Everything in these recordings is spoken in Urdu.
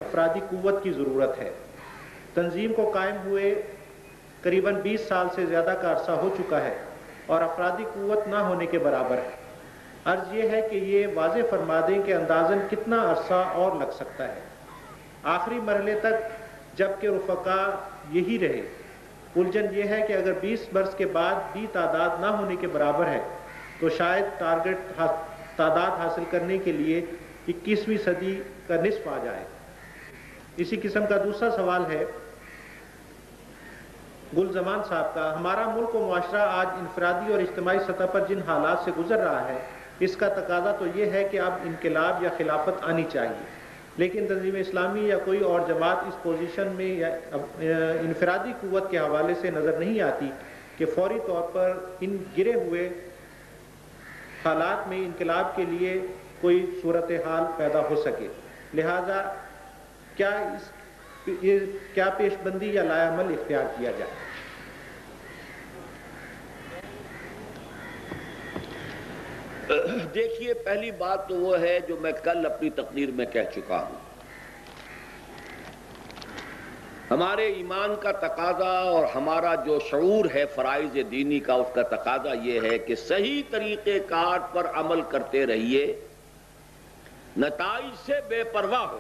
افرادی قوت کی ضرورت ہے۔ تنظیم کو قائم ہوئے قریباً 20 سال سے زیادہ کا عرصہ ہو چکا ہے اور افرادی قوت نہ ہونے کے برابر ہے۔ عرض یہ ہے کہ یہ واضح فرما دیں کہ اندازاً کتنا عرصہ اور لگ سکتا ہے۔ آخری مرحلے تک جبکہ رفقا یہی رہے، الجھن یہ ہے کہ اگر 20 برس کے بعد بھی تعداد نہ ہونے کے برابر ہے تو شاید ٹارگٹ تعداد حاصل کرنے کے لیے 21ویں صدی کا نصف آ جائے۔ اسی قسم کا دوسرا سوال ہے گل زمان صاحب کا۔ ہمارا ملک و معاشرہ آج انفرادی اور اجتماعی سطح پر جن حالات سے گزر رہا ہے، اس کا تقاضا تو یہ ہے کہ اب انقلاب یا خلافت آنی چاہیے، لیکن تنظیم اسلامی یا کوئی اور جماعت اس پوزیشن میں یا انفرادی قوت کے حوالے سے نظر نہیں آتی کہ فوری طور پر ان گرے ہوئے حالات میں انقلاب کے لیے کوئی صورتحال پیدا ہو سکے۔ لہذا کیا پیش بندی یا لائحہ عمل اختیار کیا جائے؟ دیکھیے، پہلی بات تو وہ ہے جو میں کل اپنی تقریر میں کہہ چکا ہوں، ہمارے ایمان کا تقاضا اور ہمارا جو شعور ہے فرائض دینی کا، اس کا تقاضا یہ ہے کہ صحیح طریقہ کار پر عمل کرتے رہیے، نتائج سے بے پرواہ ہو۔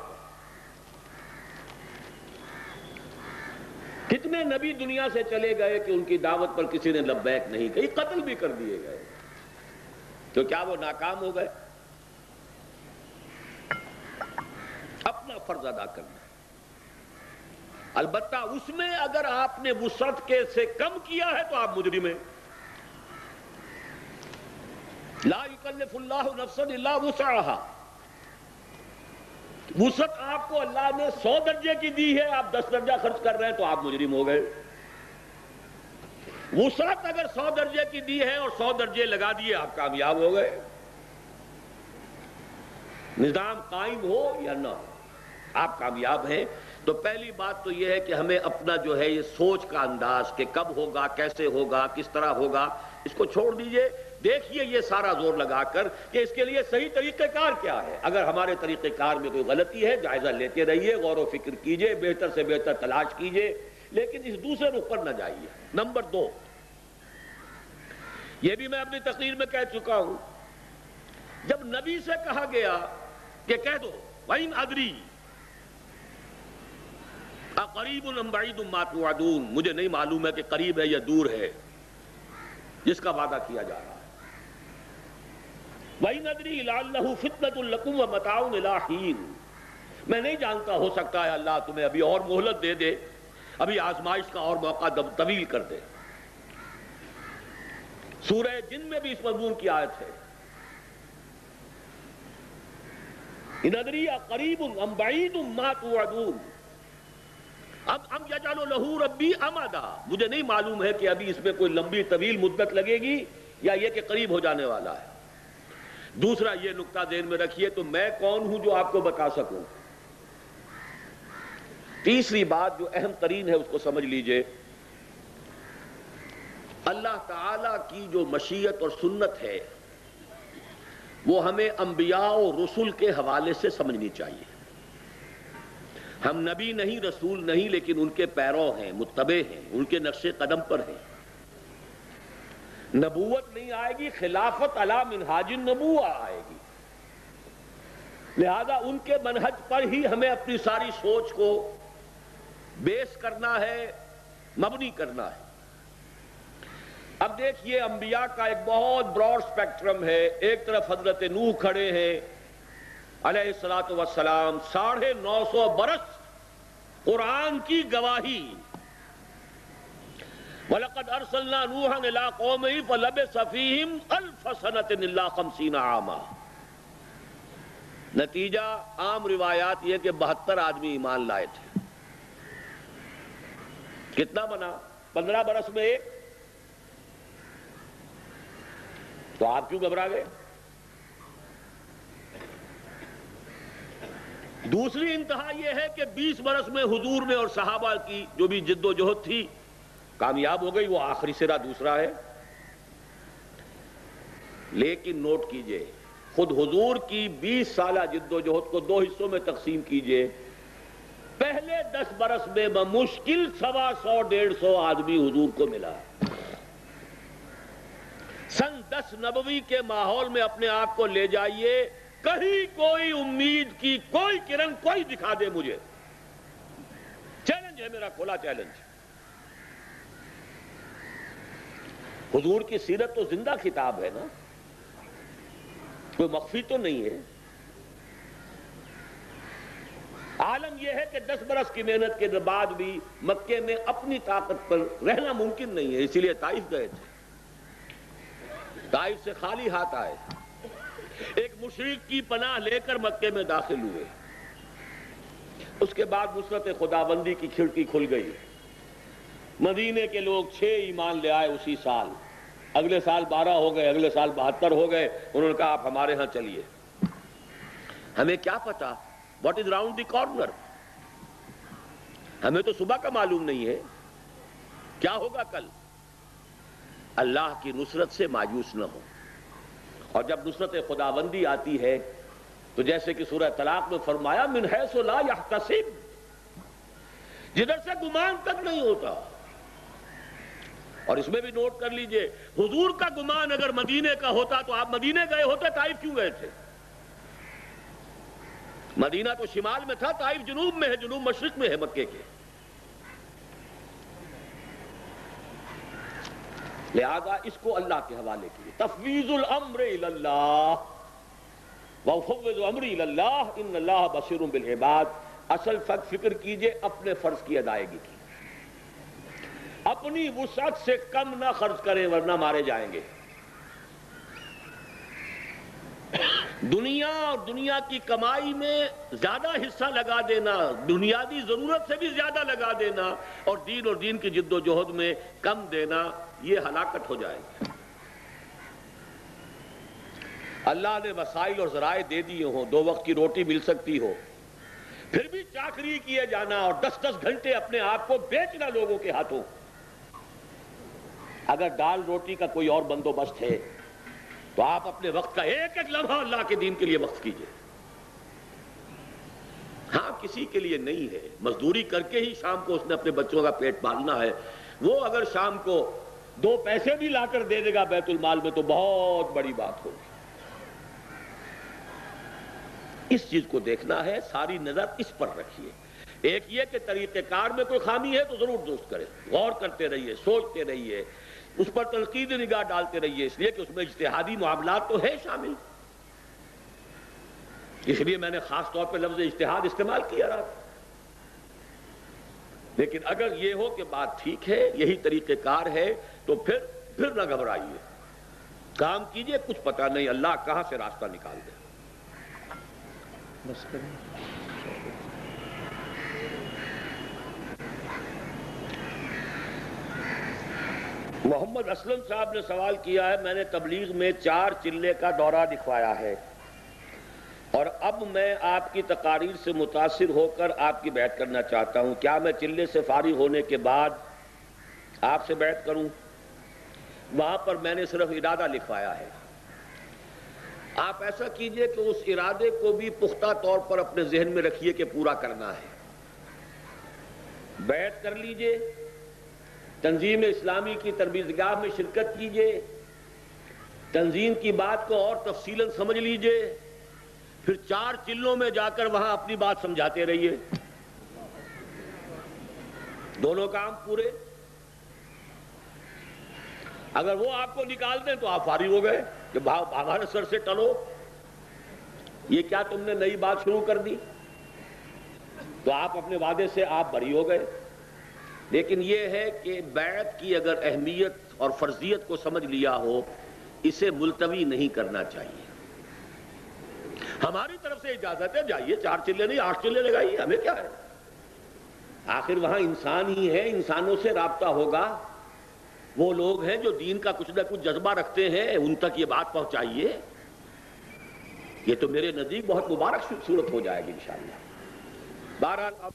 کتنے نبی دنیا سے چلے گئے کہ ان کی دعوت پر کسی نے لبیک نہیں کہی، قتل بھی کر دیے گئے، تو کیا وہ ناکام ہو گئے؟ اپنا فرض ادا کرنا، البتہ اس میں اگر آپ نے وسعت کے سے کم کیا ہے تو آپ مجرم ہیں۔ لا یکلف اللہ نفسا الا وسعها، وسعت آپ کو اللہ نے 100 درجے کی دی ہے، آپ 10 درجہ خرچ کر رہے ہیں تو آپ مجرم ہو گئے۔ وسعت اگر 100 درجے کی دی ہے اور 100 درجے لگا دیے، آپ کامیاب ہو گئے۔ نظام قائم ہو یا نہ ہو، آپ کامیاب ہیں۔ تو پہلی بات تو یہ ہے کہ ہمیں اپنا جو ہے یہ سوچ کا انداز کہ کب ہوگا، کیسے ہوگا، کس طرح ہوگا، اس کو چھوڑ دیجئے۔ دیکھیے یہ سارا زور لگا کر کہ اس کے لیے صحیح طریقہ کار کیا ہے۔ اگر ہمارے طریقہ کار میں کوئی غلطی ہے، جائزہ لیتے رہیے، غور و فکر کیجئے، بہتر سے بہتر تلاش کیجئے، لیکن اس دوسرے رخ پر نہ جائیے۔ نمبر 2، یہ بھی میں اپنی تقریر میں کہہ چکا ہوں، جب نبی سے کہا گیا کہ کہہ دو وَإِنْ أَدْرِي أَقَرِيبٌ أَمْ بَعِيدٌ مَا تُوعَدُونَ، مجھے نہیں معلوم ہے کہ قریب ہے یا دور ہے جس کا وعدہ کیا جا رہا ہے۔ وَإِنْ أَدْرِي لَعَلَّهُ فِتْنَةٌ لَكُمْ وَمَتَاعٌ إِلَىٰ حِينٍ، میں نہیں جانتا، ہو سکتا ہے اللہ تمہیں ابھی اور مہلت دے دے، ابھی آزمائش کا اور موقع طویل کر دے۔ سورہ جن میں بھی اس مضمون کی آیت ہے، إِنْ أَدْرِي أَقَرِيبٌ أَمْ بَعِيدٌ مَا تُوعَدُونَ ام یجعل لہ ربی امدا، مجھے نہیں معلوم ہے کہ ابھی اس میں کوئی لمبی طویل مدت لگے گی یا یہ کہ قریب ہو جانے والا ہے۔ دوسرا یہ نقطہ ذہن میں رکھیے، تو میں کون ہوں جو آپ کو بتا سکوں۔ تیسری بات جو اہم ترین ہے اس کو سمجھ لیجئے، اللہ تعالی کی جو مشیت اور سنت ہے وہ ہمیں انبیاء و رسول کے حوالے سے سمجھنی چاہیے۔ ہم نبی نہیں، رسول نہیں، لیکن ان کے پیرو ہیں، متبع ہیں، ان کے نقش قدم پر ہیں۔ نبوت نہیں آئے گی، خلافت علی منہاج النبوہ آئے گی، لہذا ان کے منہج پر ہی ہمیں اپنی ساری سوچ کو بیس کرنا ہے، مبنی کرنا ہے۔ اب دیکھیے انبیاء کا ایک بہت براڈ سپیکٹرم ہے۔ ایک طرف حضرت نوح کھڑے ہیں علیہ السلام، 950 برس قرآن کی گواہی، وَلَقَدْ أَرْسَلْنَا نُوحًا إِلَىٰ قَوْمِهِ فَلَبِثَ فِيهِمْ أَلْفَ سَنَةٍ إِلَّا 50 عَامًا۔ نتیجہ عام روایات یہ کہ 72 آدمی ایمان لائے تھے۔ کتنا بنا؟ 15 برس میں ایک، تو آپ کیوں گھبرا گئے؟ دوسری انتہا یہ ہے کہ 20 برس میں حضور نے اور صحابہ کی جو بھی جد و جہد تھی کامیاب ہو گئی، وہ آخری سرا دوسرا ہے۔ لیکن نوٹ کیجئے، خود حضور کی 20 سالہ جد و جہد کو 2 حصوں میں تقسیم کیجئے، پہلے 10 برس میں بمشکل 125-150 آدمی حضور کو ملا. سن 10 نبوی کے ماحول میں اپنے آپ کو لے جائیے, کہیں کوئی امید کی کوئی کرن کوئی دکھا دے مجھے. چیلنج ہے میرا, کھلا چیلنج. حضور کی سیرت تو زندہ کتاب ہے نا, کوئی مخفی تو نہیں ہے. عالم یہ ہے کہ 10 برس کی محنت کے بعد بھی مکے میں اپنی طاقت پر رہنا ممکن نہیں ہے, اسی لیے طائف گئے تھے. طائف سے خالی ہاتھ آئے, ایک مشرک کی پناہ لے کر مکے میں داخل ہوئے. اس کے بعد نصرت خداوندی کی کھڑکی کھل گئی. مدینے کے لوگ 6 ایمان لے آئے اسی سال. اگلے سال 12 ہو گئے, اگلے سال 72 ہو گئے. انہوں نے کہا آپ ہمارے ہاں چلیے. ہمیں کیا پتا what is round the corner, ہمیں تو صبح کا معلوم نہیں ہے کیا ہوگا کل. اللہ کی نصرت سے مایوس نہ ہو. اور جب نصرت خداوندی آتی ہے تو جیسے کہ سورہ طلاق میں فرمایا من حیث لا یحتسب, جدھر سے گمان تک نہیں ہوتا. اور اس میں بھی نوٹ کر لیجئے, حضور کا گمان اگر مدینے کا ہوتا تو آپ مدینے گئے ہوتے, طائف کیوں گئے تھے؟ مدینہ تو شمال میں تھا, طائف جنوب میں ہے, جنوب مشرق میں ہے مکے کے. لہذا اس کو اللہ کے حوالے کیے. تفویض الامر الی اللہ وافوض امری الی اللہ ان اللہ بصیر بالعباد. اصل فکر کیجئے اپنے فرض کی ادائیگی کی. اپنی وسعت سے کم نہ خرچ کریں ورنہ مارے جائیں گے. دنیا اور دنیا کی کمائی میں زیادہ حصہ لگا دینا, دنیاوی ضرورت سے بھی زیادہ لگا دینا, اور دین کی جد و جہد میں کم دینا, یہ ہلاکت ہو جائے گی. اللہ نے وسائل اور ذرائع دے دیے ہوں, 2 وقت کی روٹی مل سکتی ہو, پھر بھی چاکری کیے جانا اور 10-10 گھنٹے اپنے آپ کو بیچنا لوگوں کے ہاتھوں. اگر دال روٹی کا کوئی اور بندوبست ہے تو آپ اپنے وقت کا ایک ایک لمحہ اللہ کے دین کے لیے وقف کیجئے. ہاں کسی کے لیے نہیں ہے, مزدوری کر کے ہی شام کو اس نے اپنے بچوں کا پیٹ پالنا ہے, وہ اگر شام کو 2 پیسے بھی لا کر دے دے گا بیت المال میں تو بہت بڑی بات ہوگی. اس چیز کو دیکھنا ہے, ساری نظر اس پر رکھیے. ایک یہ کہ طریقہ کار میں کوئی خامی ہے تو ضرور درست کریں, غور کرتے رہیے, سوچتے رہیے, اس پر تنقید نگاہ ڈالتے رہیے, اس لیے کہ اس میں اجتہادی معاملات تو ہے شامل. اس لیے میں نے خاص طور پہ لفظ اجتہاد استعمال کیا رہا. لیکن اگر یہ ہو کہ بات ٹھیک ہے, یہی طریقہ کار ہے, تو پھر نہ گھبرائیے, کام کیجئے. کچھ پتہ نہیں اللہ کہاں سے راستہ نکال دے. بس کریں. محمد اسلم صاحب نے سوال کیا ہے, میں نے تبلیغ میں 4 چلے کا دورہ دکھوایا ہے اور اب میں آپ کی تقاریر سے متاثر ہو کر آپ کی بیعت کرنا چاہتا ہوں. کیا میں چلے سے فارغ ہونے کے بعد آپ سے بیعت کروں؟ وہاں پر میں نے صرف ارادہ لکھوایا ہے. آپ ایسا کیجئے کہ اس ارادے کو بھی پختہ طور پر اپنے ذہن میں رکھیے کہ پورا کرنا ہے. بیعت کر لیجئے, تنظیم اسلامی کی تربیتگاہ میں شرکت کیجئے, تنظیم کی بات کو اور تفصیلاً سمجھ لیجئے, پھر 4 چلوں میں جا کر وہاں اپنی بات سمجھاتے رہیے. دونوں کام پورے. اگر وہ آپ کو نکال دیں تو آپ فارغ ہو گئے کہ ہمارے سر سے ٹلو, یہ کیا تم نے نئی بات شروع کر دی, تو آپ اپنے وعدے سے آپ بری ہو گئے. لیکن یہ ہے کہ بیعت کی اگر اہمیت اور فرضیت کو سمجھ لیا ہو, اسے ملتوی نہیں کرنا چاہیے. ہماری طرف سے اجازت ہے, جائیے 4 چلے نہیں 8 چلے لگائیے, ہمیں کیا ہے. آخر وہاں انسان ہی ہے, انسانوں سے رابطہ ہوگا. وہ لوگ ہیں جو دین کا کچھ نہ کچھ جذبہ رکھتے ہیں, ان تک یہ بات پہنچائیے. یہ تو میرے نزدیک بہت مبارک صورت ہو جائے گی انشاءاللہ. بہرحال اب